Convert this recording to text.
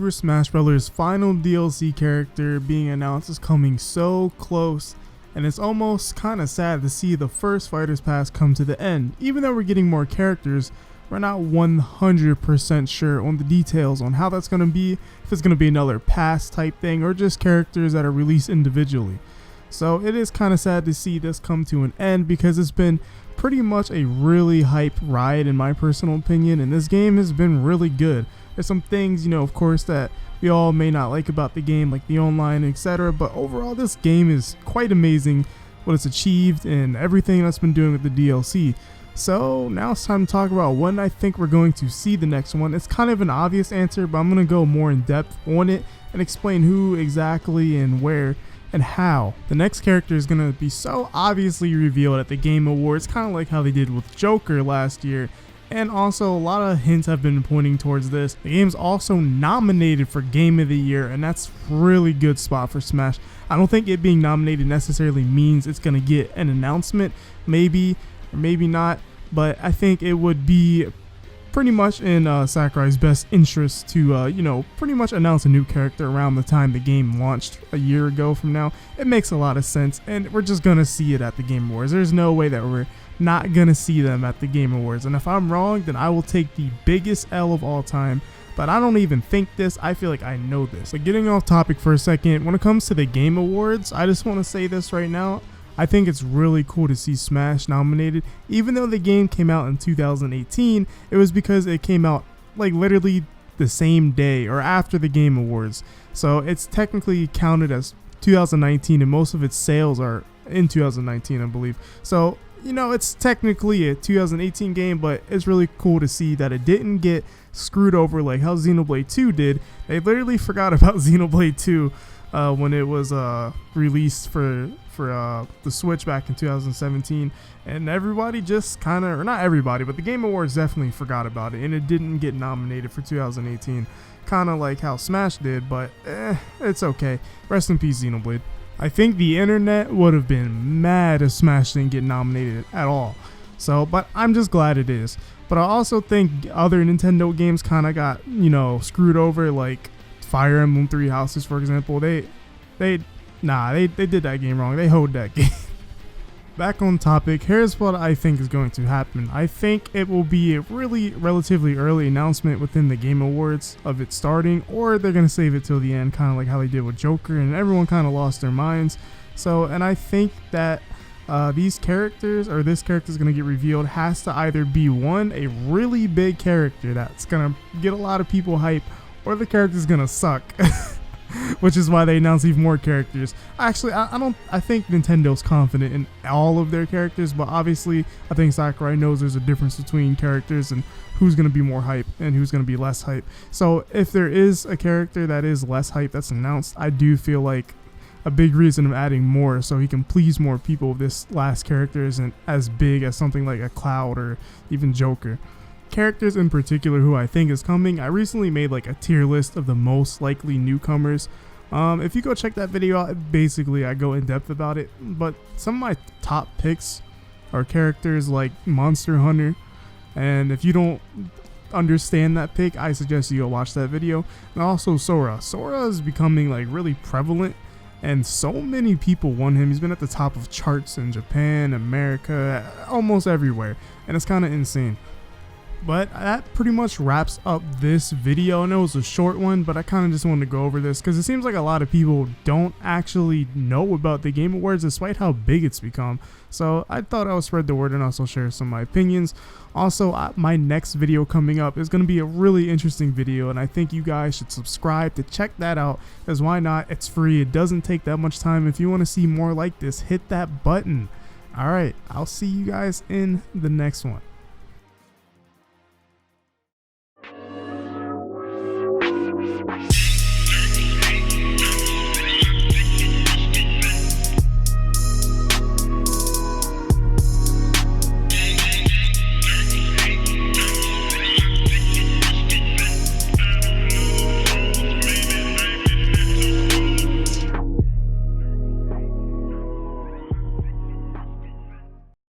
Super Smash Bros. Final DLC character being announced is coming so close, and it's almost kind of sad to see the first Fighters Pass come to the end. Even though we're getting more characters, we're not 100% sure on the details on how that's going to be, if it's going to be another pass type thing or just characters that are released individually. So it is kind of sad to see this come to an end because it's been pretty much a really hype ride in my personal opinion, and this game has been really good. There's some things, of course, that we all may not like about the game, like the online, etc. But overall, this game is quite amazing, what it's achieved and everything that's been doing with the DLC. So now it's time to talk about when I think we're going to see the next one. It's kind of an obvious answer, but I'm going to go more in depth on it and explain who exactly and where and how. The next character is going to be so obviously revealed at the Game Awards, kind of like how they did with Joker last year. And also a lot of hints have been pointing towards this. The game's also nominated for Game of the Year, and that's really good spot for Smash. I don't think it being nominated necessarily means it's going to get an announcement, maybe or maybe not, but I think it would be pretty much in Sakurai's best interest to, pretty much announce a new character around the time the game launched a year ago from now. It makes a lot of sense, and we're just going to see it at the Game Awards. There's no way that we're not going to see them at the Game Awards, and if I'm wrong, then I will take the biggest L of all time. But I don't even think this, I feel like I know this. But getting off topic for a second, when it comes to the Game Awards, I just want to say this right now. I think it's really cool to see Smash nominated. Even though the game came out in 2018, it was because it came out like literally the same day or after the Game Awards. So it's technically counted as 2019, and most of its sales are in 2019, I believe. So, it's technically a 2018 game, but it's really cool to see that it didn't get screwed over like how Xenoblade 2 did. They literally forgot about Xenoblade 2 when it was released for the Switch back in 2017, and everybody just kind of, or not everybody, but the Game Awards definitely forgot about it, and it didn't get nominated for 2018, kind of like how Smash did, but it's okay. Rest in peace, Xenoblade. I think the internet would have been mad if Smash didn't get nominated at all. So, but I'm just glad it is. But I also think other Nintendo games kind of got, screwed over, like Fire Emblem Three Houses, for example. They did that game wrong. They hoed that game. Back on topic, here's what I think is going to happen. I think it will be a relatively early announcement within the Game Awards of it starting, or they're going to save it till the end, kind of like how they did with Joker, and everyone kind of lost their minds. So, and I think that these characters, or this character is going to get revealed, has to either be one, a really big character that's going to get a lot of people hype, or the character is going to suck. Which is why they announced even more characters. Actually, I think Nintendo's confident in all of their characters, but obviously I think Sakurai knows there's a difference between characters and who's going to be more hype and who's going to be less hype. So if there is a character that is less hype that's announced, I do feel like a big reason of adding more so he can please more people if this last character isn't as big as something like a Cloud or even Joker. Characters in particular who I think is coming, I recently made like a tier list of the most likely newcomers. If you go check that video out, basically I go in depth about it, but some of my top picks are characters like Monster Hunter, and if you don't understand that pick, I suggest you go watch that video. And also Sora is becoming like really prevalent, and so many people want him. He's been at the top of charts in Japan, America, almost everywhere, and it's kind of insane. But that pretty much wraps up this video. I know it was a short one, but I kind of just wanted to go over this because it seems like a lot of people don't actually know about the Game Awards despite how big it's become. So I thought I would spread the word and also share some of my opinions. Also, my next video coming up is going to be a really interesting video, and I think you guys should subscribe to check that out, because why not? It's free. It doesn't take that much time. If you want to see more like this, hit that button. All right, I'll see you guys in the next one.